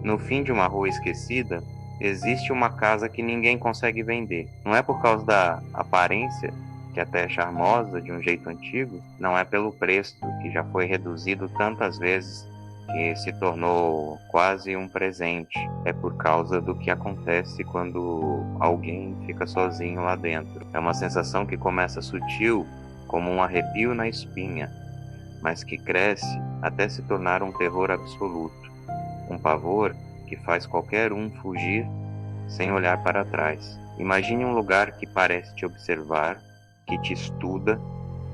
No fim de uma rua esquecida, existe uma casa que ninguém consegue vender. Não é por causa da aparência, que até é charmosa de um jeito antigo, não é pelo preço, que já foi reduzido tantas vezes que se tornou quase um presente. É por causa do que acontece quando alguém fica sozinho lá dentro. É uma sensação que começa sutil, como um arrepio na espinha, mas que cresce até se tornar um terror absoluto, um pavor que faz qualquer um fugir sem olhar para trás. Imagine um lugar que parece te observar, que te estuda,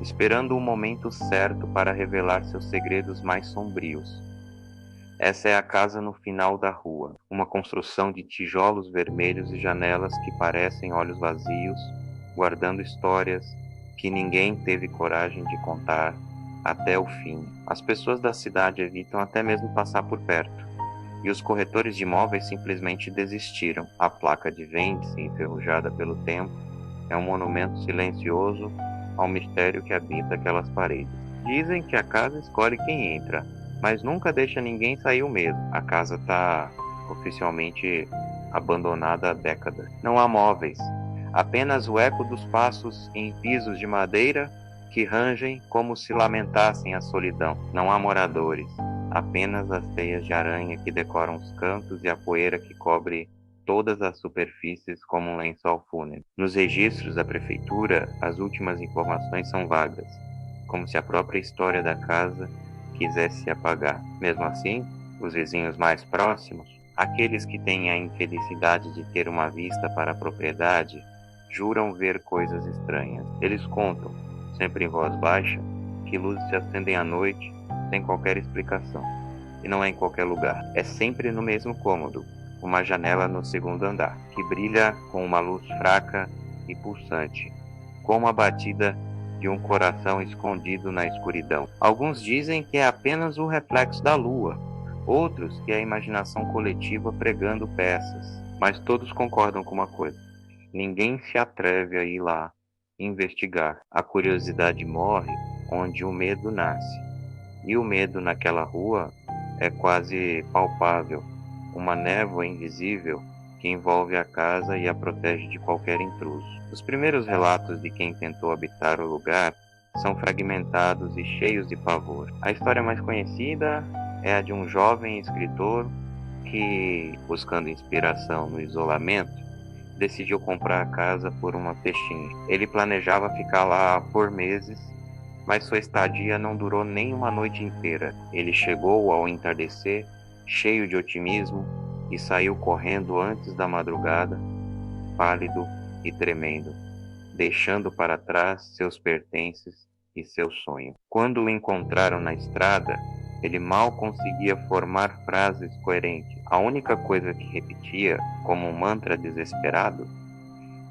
esperando o momento certo para revelar seus segredos mais sombrios. Essa é a casa no final da rua, uma construção de tijolos vermelhos e janelas que parecem olhos vazios, guardando histórias que ninguém teve coragem de contar até o fim. As pessoas da cidade evitam até mesmo passar por perto, e os corretores de imóveis simplesmente desistiram. A placa de vende-se, enferrujada pelo tempo, é um monumento silencioso ao mistério que habita aquelas paredes. Dizem que a casa escolhe quem entra, mas nunca deixa ninguém sair mesmo. A casa está oficialmente abandonada há décadas. Não há móveis, apenas o eco dos passos em pisos de madeira que rangem como se lamentassem a solidão. Não há moradores, apenas as teias de aranha que decoram os cantos e a poeira que cobre todas as superfícies como um lençol fúnebre. Nos registros da prefeitura, as últimas informações são vagas, como se a própria história da casa quisesse se apagar. Mesmo assim, os vizinhos mais próximos, aqueles que têm a infelicidade de ter uma vista para a propriedade, juram ver coisas estranhas. Eles contam, sempre em voz baixa, que luzes se acendem à noite sem qualquer explicação. E não é em qualquer lugar. É sempre no mesmo cômodo, uma janela no segundo andar, que brilha com uma luz fraca e pulsante, como a batida de um coração escondido na escuridão. Alguns dizem que é apenas o reflexo da lua, outros que é a imaginação coletiva pregando peças, mas todos concordam com uma coisa: ninguém se atreve a ir lá investigar. A curiosidade morre onde o medo nasce. E o medo naquela rua é quase palpável, uma névoa invisível que envolve a casa e a protege de qualquer intruso. Os primeiros relatos de quem tentou habitar o lugar são fragmentados e cheios de pavor. A história mais conhecida é a de um jovem escritor que, buscando inspiração no isolamento, decidiu comprar a casa por uma pechincha. Ele planejava ficar lá por meses, mas sua estadia não durou nem uma noite inteira. Ele chegou ao entardecer, cheio de otimismo, e saiu correndo antes da madrugada, pálido e tremendo, deixando para trás seus pertences e seu sonho. Quando o encontraram na estrada, ele mal conseguia formar frases coerentes. A única coisa que repetia, como um mantra desesperado,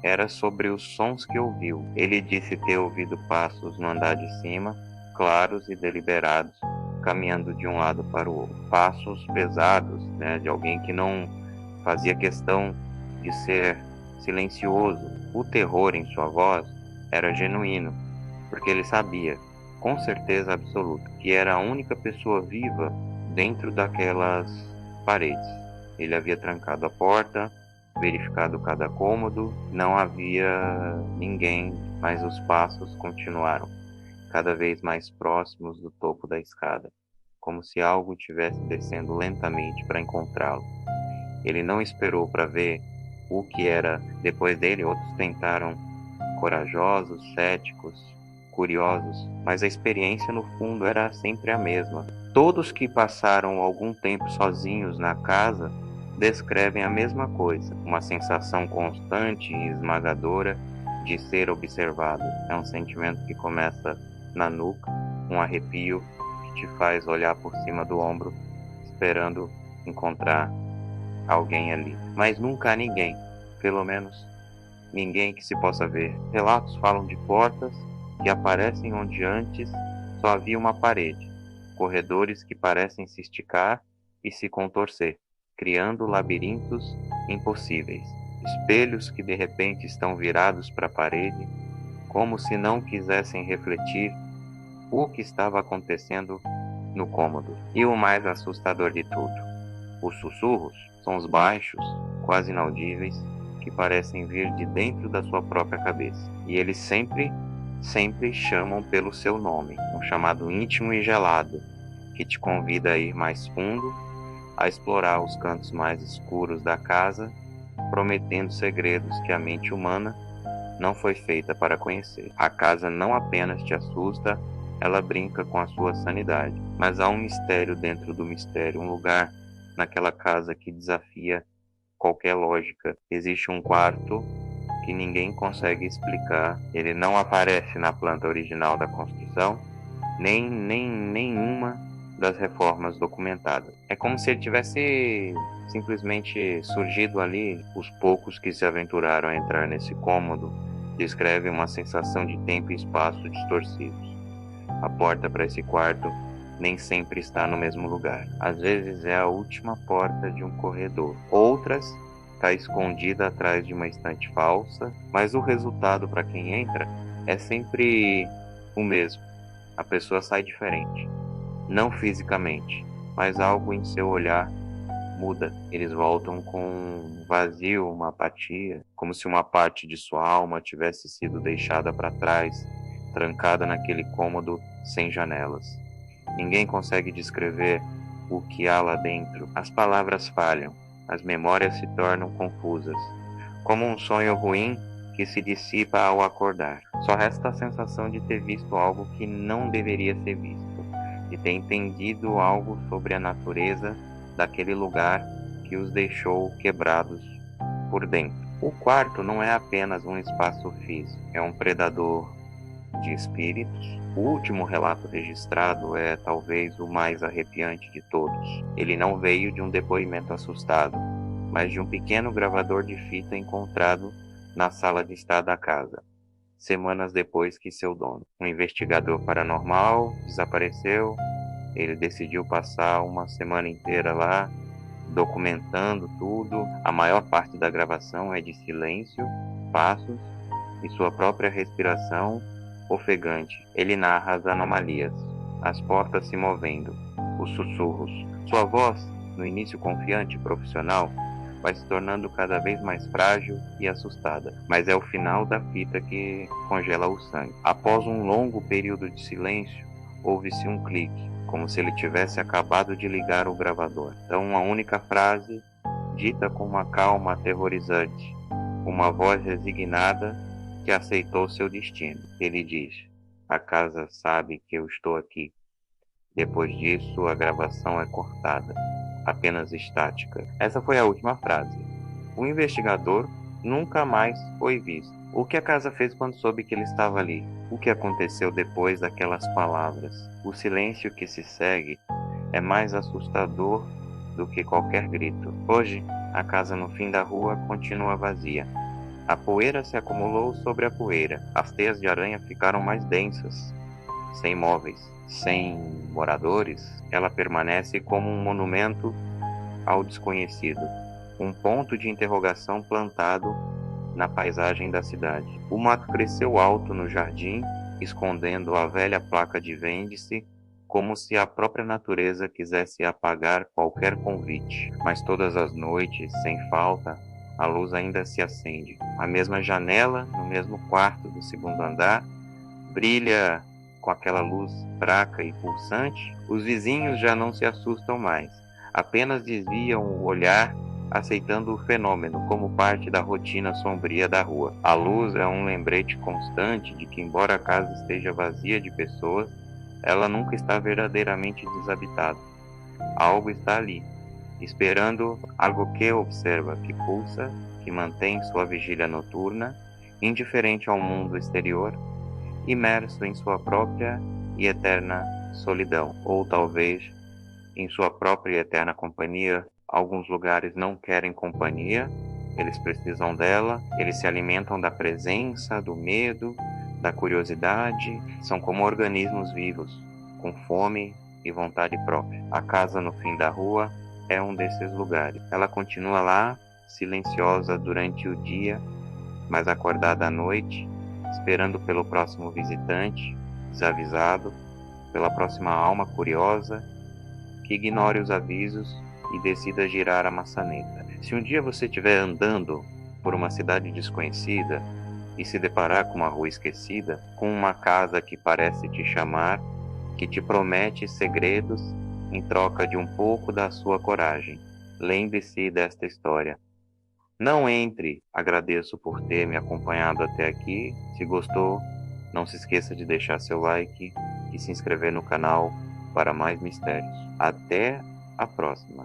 era sobre os sons que ouviu. Ele disse ter ouvido passos no andar de cima, claros e deliberados, caminhando de um lado para o outro. Passos pesados, né, de alguém que não fazia questão de ser silencioso. O terror em sua voz era genuíno, porque ele sabia, com certeza absoluta, que era a única pessoa viva dentro daquelas paredes. Ele havia trancado a porta, verificado cada cômodo, não havia ninguém, mas os passos continuaram, cada vez mais próximos do topo da escada, como se algo estivesse descendo lentamente para encontrá-lo. Ele não esperou para ver o que era depois dele. Outros tentaram, corajosos, céticos, curiosos, mas a experiência no fundo era sempre a mesma. Todos que passaram algum tempo sozinhos na casa descrevem a mesma coisa, uma sensação constante e esmagadora de ser observado. É um sentimento que começa na nuca, um arrepio que te faz olhar por cima do ombro, esperando encontrar alguém ali. Mas nunca há ninguém, pelo menos ninguém que se possa ver. Relatos falam de portas que aparecem onde antes só havia uma parede, corredores que parecem se esticar e se contorcer, criando labirintos impossíveis, espelhos que de repente estão virados para a parede, como se não quisessem refletir o que estava acontecendo no cômodo. E o mais assustador de tudo, Os sussurros são os baixos, quase inaudíveis, que parecem vir de dentro da sua própria cabeça. E eles sempre chamam pelo seu nome, um chamado íntimo e gelado, que te convida a ir mais fundo, a explorar os cantos mais escuros da casa, prometendo segredos que a mente humana não foi feita para conhecer. A casa não apenas te assusta, ela brinca com a sua sanidade, mas há um mistério dentro do mistério, um lugar naquela casa que desafia qualquer lógica. Existe um quarto que ninguém consegue explicar, ele não aparece na planta original da construção, nem nenhuma das reformas documentadas. É como se ele tivesse simplesmente surgido ali. Os poucos que se aventuraram a entrar nesse cômodo descrevem uma sensação de tempo e espaço distorcidos. A porta para esse quarto nem sempre está no mesmo lugar. Às vezes é a última porta de um corredor. Outras está escondida atrás de uma estante falsa, mas o resultado para quem entra é sempre o mesmo. A pessoa sai diferente. Não fisicamente, mas algo em seu olhar muda. Eles voltam com um vazio, uma apatia, como se uma parte de sua alma tivesse sido deixada para trás, trancada naquele cômodo sem janelas. Ninguém consegue descrever o que há lá dentro. As palavras falham, as memórias se tornam confusas, como um sonho ruim que se dissipa ao acordar. Só resta a sensação de ter visto algo que não deveria ser visto, de ter entendido algo sobre a natureza daquele lugar que os deixou quebrados por dentro. O quarto não é apenas um espaço físico, é um predador de espíritos. O último relato registrado é talvez o mais arrepiante de todos. Ele não veio de um depoimento assustado, mas de um pequeno gravador de fita encontrado na sala de estar da casa, semanas depois que seu dono, um investigador paranormal, desapareceu. Ele decidiu passar uma semana inteira lá, documentando tudo. A maior parte da gravação é de silêncio, passos e sua própria respiração ofegante. Ele narra as anomalias, as portas se movendo, os sussurros. Sua voz, no início confiante e profissional, vai se tornando cada vez mais frágil e assustada, mas é o final da fita que congela o sangue. Após um longo período de silêncio, ouve-se um clique, como se ele tivesse acabado de ligar o gravador. Então, uma única frase, dita com uma calma aterrorizante, uma voz resignada que aceitou seu destino. Ele diz: "A casa sabe que eu estou aqui." Depois disso, a gravação é cortada, apenas estática. Essa foi a última frase. O investigador nunca mais foi visto. O que a casa fez quando soube que ele estava ali? O que aconteceu depois daquelas palavras? O silêncio que se segue é mais assustador do que qualquer grito. Hoje, a casa no fim da rua continua vazia. A poeira se acumulou sobre a poeira. As teias de aranha ficaram mais densas. Sem móveis, sem moradores, ela permanece como um monumento ao desconhecido, um ponto de interrogação plantado na paisagem da cidade. O mato cresceu alto no jardim, escondendo a velha placa de vende-se, como se a própria natureza quisesse apagar qualquer convite. Mas todas as noites, sem falta, a luz ainda se acende. A mesma janela, no mesmo quarto do segundo andar, brilha com aquela luz fraca e pulsante. Os vizinhos já não se assustam mais, apenas desviam o olhar, aceitando o fenômeno como parte da rotina sombria da rua. A luz é um lembrete constante de que, embora a casa esteja vazia de pessoas, ela nunca está verdadeiramente desabitada. Algo está ali, esperando, algo que observa, que pulsa, que mantém sua vigília noturna, indiferente ao mundo exterior, imerso em sua própria e eterna solidão, ou talvez em sua própria e eterna companhia. Alguns lugares não querem companhia, eles precisam dela, eles se alimentam da presença, do medo, da curiosidade, são como organismos vivos, com fome e vontade própria. A casa no fim da rua é um desses lugares. Ela continua lá, silenciosa durante o dia, mas acordada à noite, esperando pelo próximo visitante, desavisado, pela próxima alma curiosa, que ignore os avisos e decida girar a maçaneta. Se um dia você estiver andando por uma cidade desconhecida e se deparar com uma rua esquecida, com uma casa que parece te chamar, que te promete segredos em troca de um pouco da sua coragem, lembre-se desta história. Não entre, agradeço por ter me acompanhado até aqui. Se gostou, não se esqueça de deixar seu like e se inscrever no canal para mais mistérios. Até a próxima!